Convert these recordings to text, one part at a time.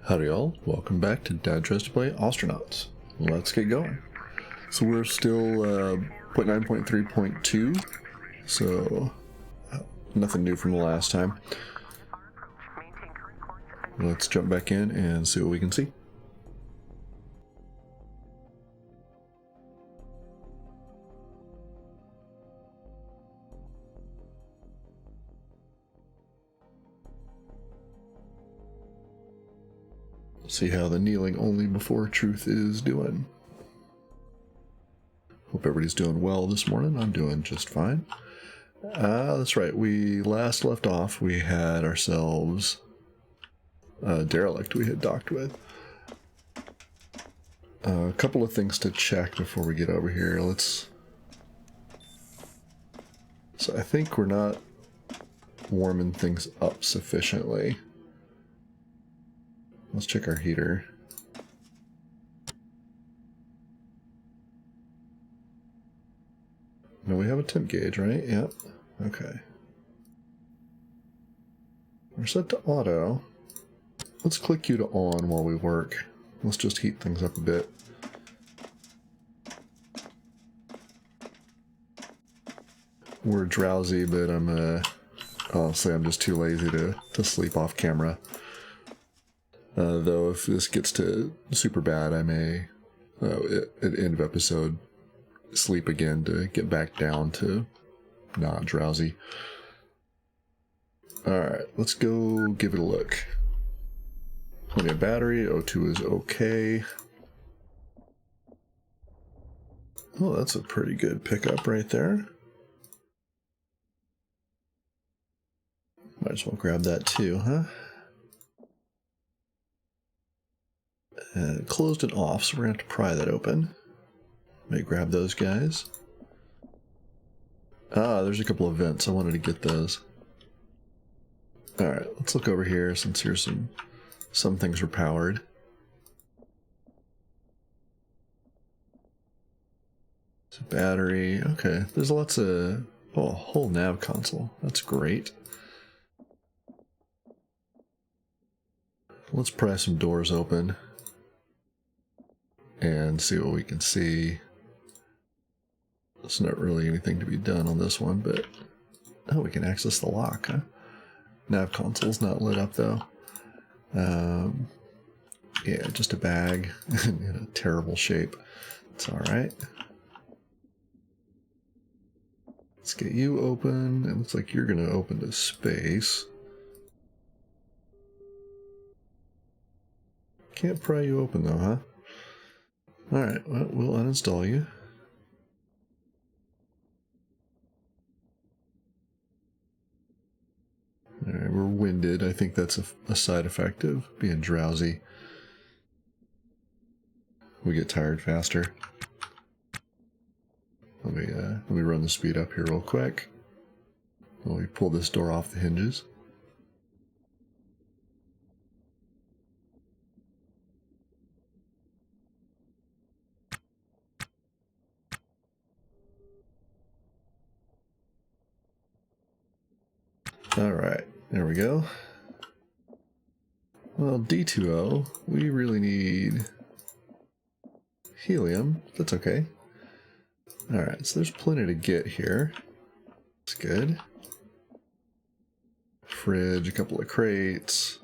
Howdy y'all, welcome back to Dad Tries to Play Ostranauts. Let's get going. So we're still 0.9.3.2, so nothing new from the last time. Let's jump back in and see what we can see. See how the kneeling only before truth is doing. Hope everybody's doing well this morning. I'm doing just fine. That's right, we last left off, we had ourselves a derelict we had docked with. A couple of things to check before we get over here. So I think we're not warming things up sufficiently. Let's check our heater. No, we have a temp gauge, right? Yep. Okay. We're set to auto. Let's click you to on while we work. Let's just heat things up a bit. We're drowsy, but honestly, I'm just too lazy to sleep off camera. Though if this gets to super bad, I may, at the end of episode, sleep again to get back down to not drowsy. Alright, let's go give it a look. Plenty of battery, O2 is okay. Oh, that's a pretty good pickup right there. Might as well grab that too, huh? Closed and off, so we're going to have to pry that open. May grab those guys. Ah, there's a couple of vents. I wanted to get those. Alright, let's look over here since here's some things are powered. So battery, okay. There's lots of... oh, a whole nav console. That's great. Let's pry some doors open and see what we can see. There's not really anything to be done on this one, but oh, we can access the lock, huh? Nav console's not lit up though. Yeah, just a bag in a terrible shape. It's alright. Let's get you open. It looks like you're gonna open to space. Can't pry you open though, huh? Alright, well, we'll uninstall you. Alright, we're winded. I think that's a side effect of being drowsy. We get tired faster. Let me run the speed up here real quick. While we pull this door off the hinges. Alright, there we go. Well, D2O, we really need helium. That's okay. Alright, so there's plenty to get here. That's good. Fridge, a couple of crates.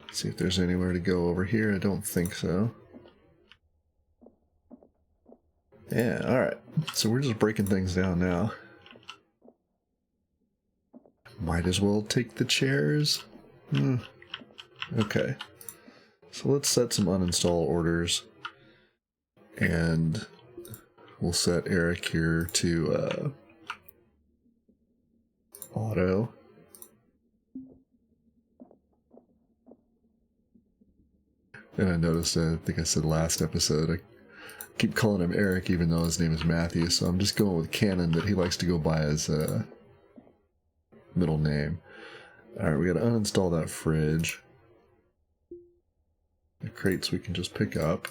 Let's see if there's anywhere to go over here. I don't think so. Yeah, alright. So we're just breaking things down now. Might as well take the chairs. Okay. So let's set some uninstall orders. And we'll set Eric here to auto. And I noticed, I think I said last episode, I keep calling him Eric even though his name is Matthew, so I'm just going with canon that he likes to go by his middle name. Alright, we gotta uninstall that fridge. The crates we can just pick up.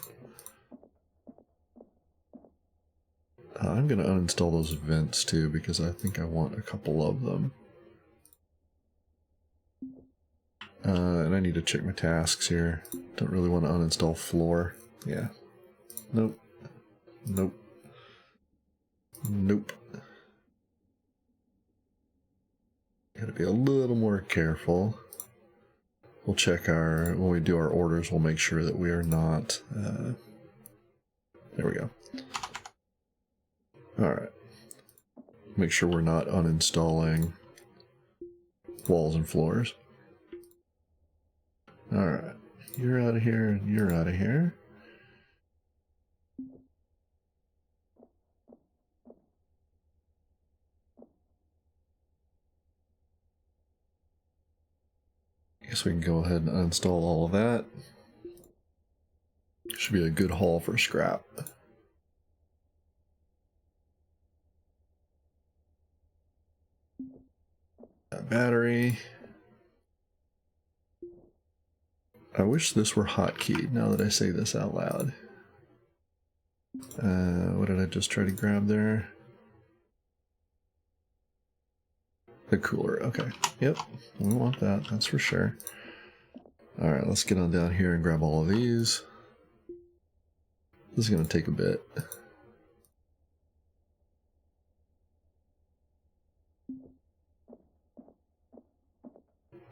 I'm going to uninstall those vents too, because I think I want a couple of them. And I need to check my tasks here. Don't really want to uninstall floor. Yeah. Nope. Nope. Nope. Gotta be a little more careful. We'll check when we do our orders, we'll make sure that we are not, there we go. Alright. Make sure we're not uninstalling walls and floors. Alright. You're out of here, and you're out of here. Guess we can go ahead and uninstall all of that. Should be a good haul for scrap. Battery. I wish this were hotkeyed now that I say this out loud. What did I just try to grab there? The cooler, okay. Yep, we want that, that's for sure. Alright, let's get on down here and grab all of these. This is going to take a bit.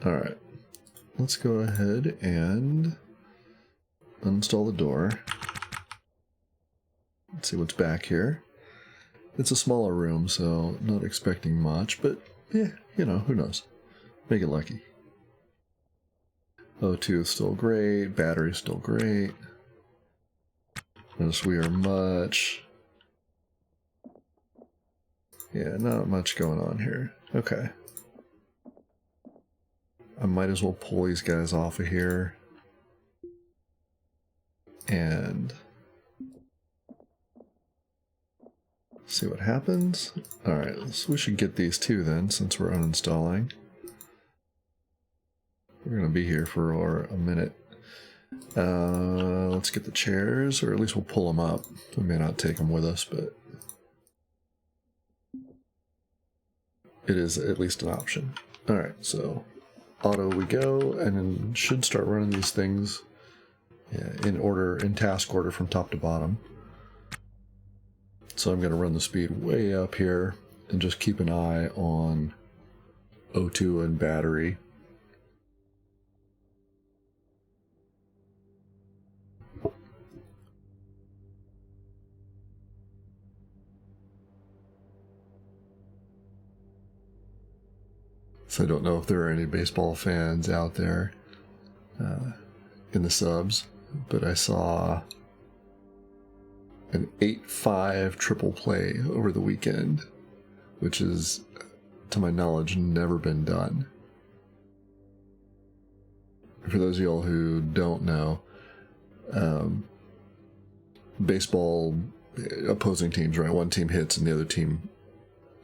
Alright, let's go ahead and uninstall the door. Let's see what's back here. It's a smaller room, so not expecting much, but yeah, you know, who knows. Make it lucky. O2 is still great, battery's still great. Notice we are much... Yeah, not much going on here. Okay. I might as well pull these guys off of here. And... see what happens. Alright, so we should get these two then, since we're uninstalling. We're going to be here for a minute. Let's get the chairs, or at least we'll pull them up. We may not take them with us, but it is at least an option. Alright, so auto we go, and then should start running these things in order, in task order from top to bottom. So I'm going to run the speed way up here and just keep an eye on O2 and battery. So I don't know if there are any baseball fans out there in the subs, but I saw an 8-5 triple play over the weekend, which is, to my knowledge, never been done. For those of y'all who don't know, baseball, opposing teams, right? One team hits and the other team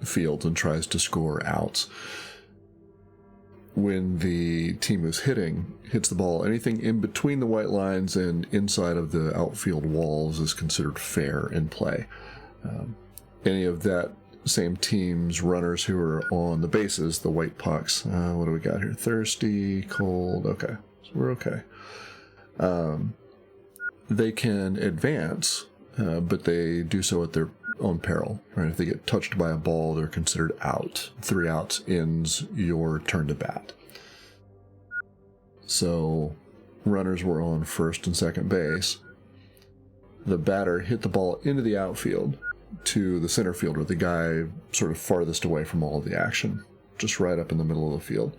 fields and tries to score outs. When the team who's hitting hits the ball, anything in between the white lines and inside of the outfield walls is considered fair in play. Any of that same team's runners who are on the bases, the white pucks, what do we got here? Thirsty, cold, okay, so we're okay. They can advance, but they do so at their own peril, right? If they get touched by a ball, they're considered out. 3 outs ends your turn to bat. So runners were on first and second base. The batter hit the ball into the outfield to the center fielder, the guy sort of farthest away from all of the action, just right up in the middle of the field.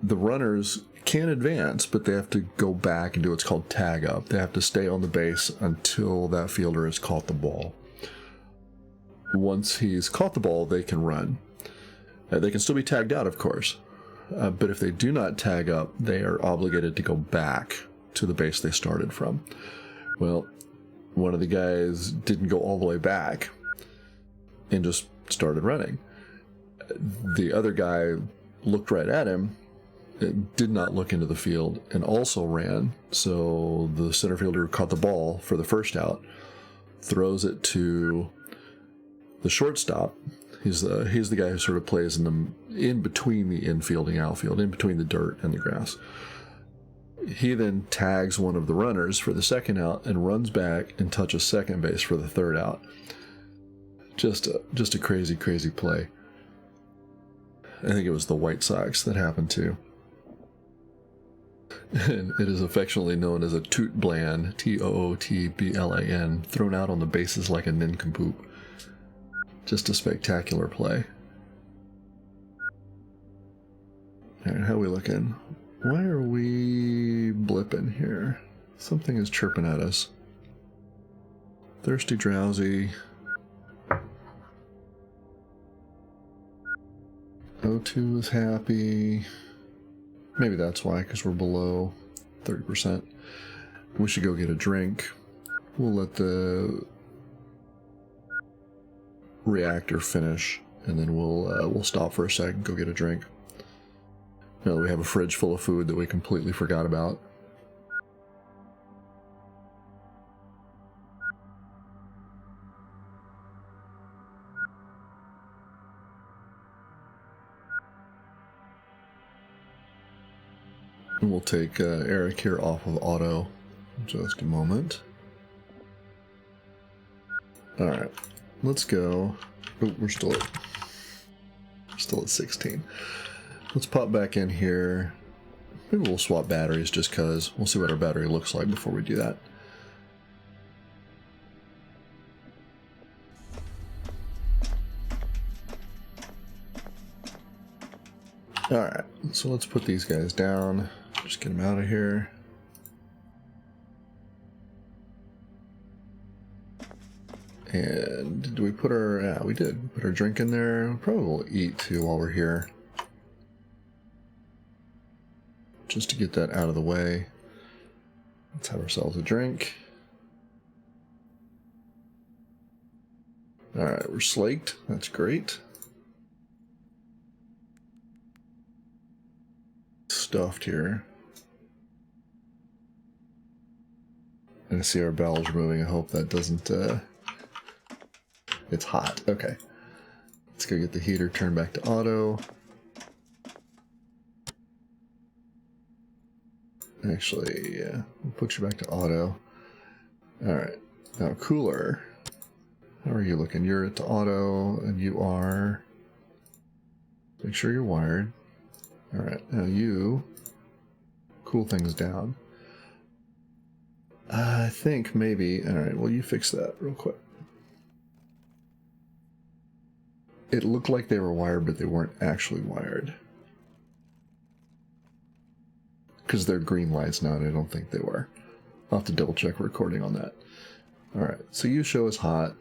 The runners can advance, but they have to go back and do what's called tag up. They have to stay on the base until that fielder has caught the ball. Once he's caught the ball, they can run. They can still be tagged out, of course, but if they do not tag up, they are obligated to go back to the base they started from. Well, one of the guys didn't go all the way back and just started running. The other guy looked right at him, did not look into the field, and also ran. So the center fielder caught the ball for the first out, throws it to the shortstop. He's the guy who sort of plays in between the infield and outfield, in between the dirt and the grass. He then tags one of the runners for the second out and runs back and touches second base for the third out. Just a crazy, crazy play. I think it was the White Sox that happened to. And it is affectionately known as a tootblan, Tootblan, thrown out on the bases like a nincompoop. Just a spectacular play. Alright, how are we looking? Why are we blipping here? Something is chirping at us. Thirsty, drowsy. O2 is happy. Maybe that's why, because we're below 30%. We should go get a drink. We'll let the reactor finish, and then we'll stop for a second, go get a drink. Now that we have a fridge full of food that we completely forgot about. And we'll take Eric here off of auto in just a moment. Alright, let's go. Oh, we're still at 16. Let's pop back in here. Maybe we'll swap batteries just because. We'll see what our battery looks like before we do that. Alright, so let's put these guys down. Just get them out of here. And do we put our... yeah, we did. Put our drink in there. Probably we'll eat too while we're here. Just to get that out of the way. Let's have ourselves a drink. Alright, we're slaked. That's great. Stuffed here. I see our bowels are moving. I hope that doesn't... It's hot. Okay. Let's go get the heater turned back to auto. Actually, yeah, we'll put you back to auto. Alright, now cooler. How are you looking? You're at auto, and you are... Make sure you're wired. Alright, now you... Cool things down. I think maybe... Alright, well you fix that real quick. It looked like they were wired, but they weren't actually wired. Because they're green lights now, and I don't think they were. I'll have to double check recording on that. Alright, so you show is hot.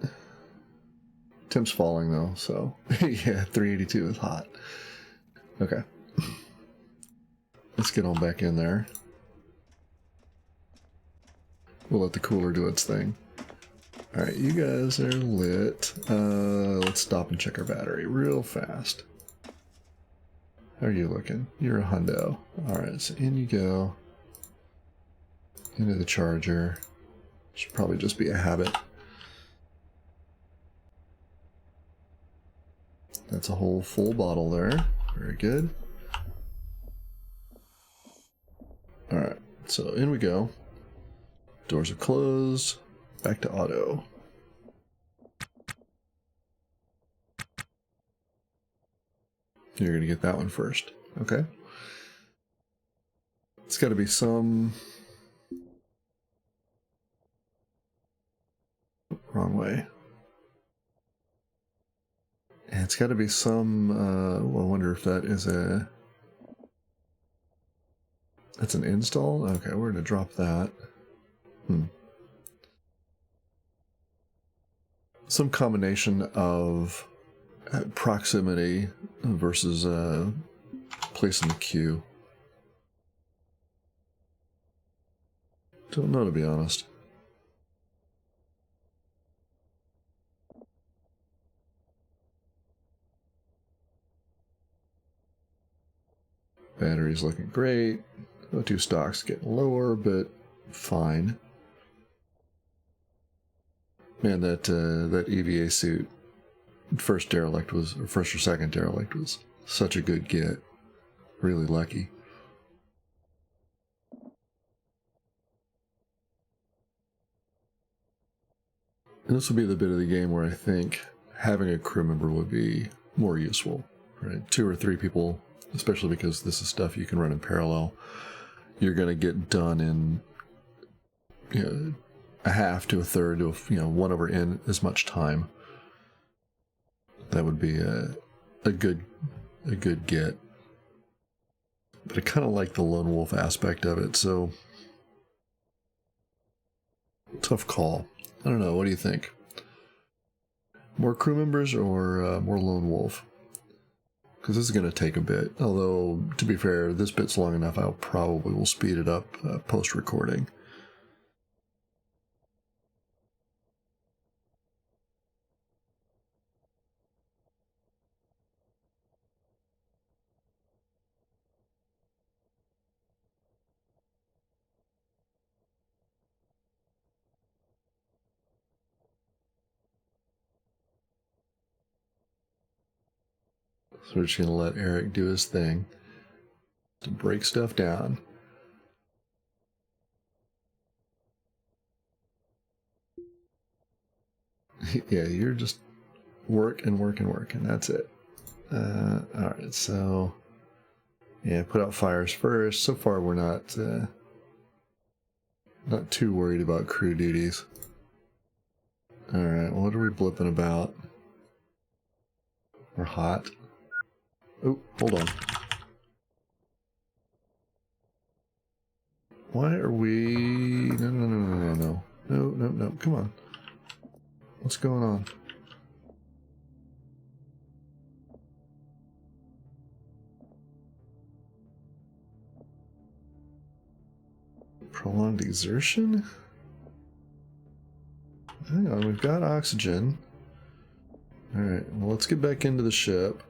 Temp's falling though, so yeah, 382 is hot. Okay. Let's get on back in there. We'll let the cooler do its thing. Alright, you guys are lit. Let's stop and check our battery real fast. How are you looking? You're a hundo. Alright, so in you go. Into the charger. Should probably just be a habit. That's a whole full bottle there. Very good. Alright, so in we go. Doors are closed. Back to auto. You're going to get that one first. Okay. It's got to be some... Wrong way. And it's got to be some... well, I wonder if that is a... That's an install? Okay, we're going to drop that. Some combination of proximity versus place in the queue. Don't know, to be honest. Battery's looking great. O2 stock's getting lower, but fine. Man, that EVA suit, first or second derelict was such a good get. Really lucky. And this will be the bit of the game where I think having a crew member would be more useful, right? 2 or 3 people, especially because this is stuff you can run in parallel. You're going to get done in a half to a third to 1 over n as much time. That would be a good get. But I kind of like the lone wolf aspect of it, so tough call. I don't know. What do you think? More crew members or more lone wolf? Because this is going to take a bit. Although, to be fair, this bit's long enough, I probably will speed it up post-recording. So we're just going to let Eric do his thing to break stuff down. Yeah, you're just work and work and work, and that's it. Alright, so yeah, put out fires first. So far we're not too worried about crew duties. Alright, what are we blipping about? We're hot. Oh, hold on. Why are we... No, come on. What's going on? Prolonged exertion? Hang on, we've got oxygen. Alright, well, let's get back into the ship.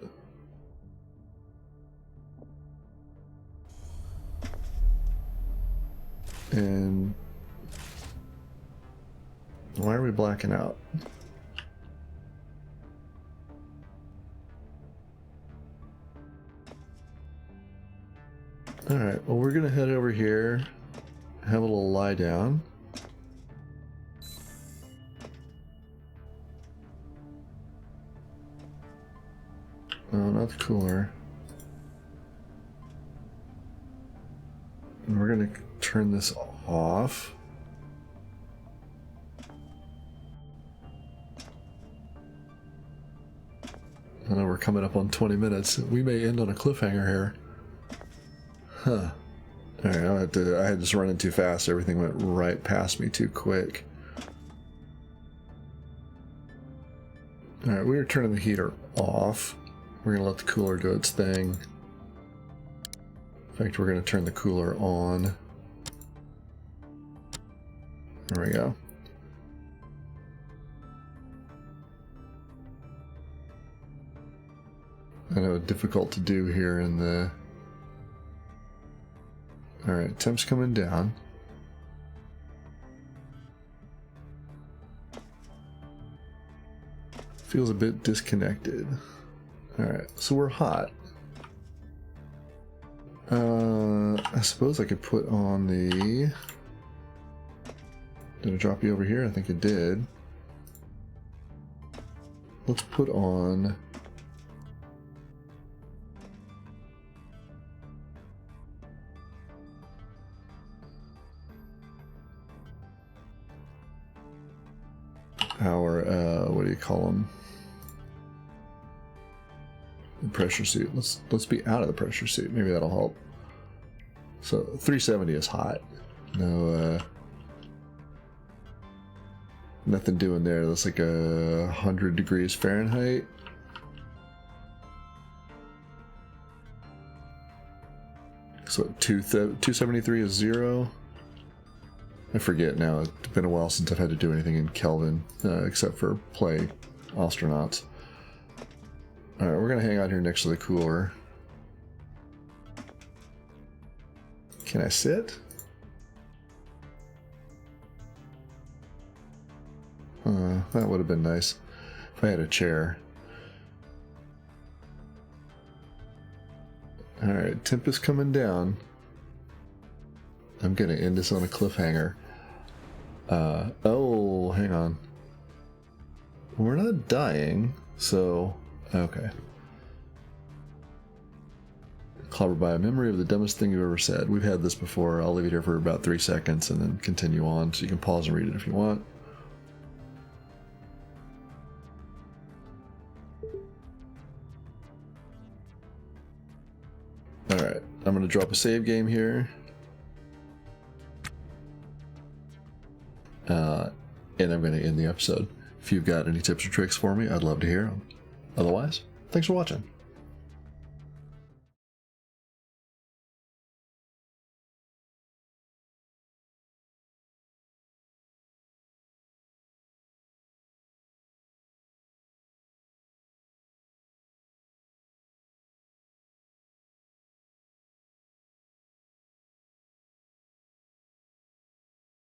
And why are we blacking out? Alright, well, we're gonna head over here, have a little lie down. Oh, not the cooler. And we're gonna turn this off. I know we're coming up on 20 minutes. We may end on a cliffhanger here. Huh. Alright, I had just running too fast. Everything went right past me too quick. Alright, we are turning the heater off. We're going to let the cooler do its thing. In fact, we're going to turn the cooler on. There we go. I know, difficult to do here in the... Alright, temp's coming down. Feels a bit disconnected. Alright, so we're hot. I suppose I could put on the... Did it drop you over here? I think it did. Let's put on... our, what do you call them? The pressure suit. Let's be out of the pressure suit. Maybe that'll help. So 370 is hot. No, nothing doing there. That's like 100 degrees Fahrenheit. So 273 is 0. I forget now. It's been a while since I've had to do anything in Kelvin, except for play Ostranauts. Alright, we're going to hang out here next to the cooler. Can I sit? That would have been nice if I had a chair. Alright, temp is coming down. I'm gonna end this on a cliffhanger. Oh, hang on. We're not dying, so... Okay. Clobbered by a memory of the dumbest thing you've ever said. We've had this before. I'll leave it here for about 3 seconds and then continue on, so you can pause and read it if you want. Alright, I'm going to drop a save game here. And I'm going to end the episode. If you've got any tips or tricks for me, I'd love to hear them. Otherwise, thanks for watching.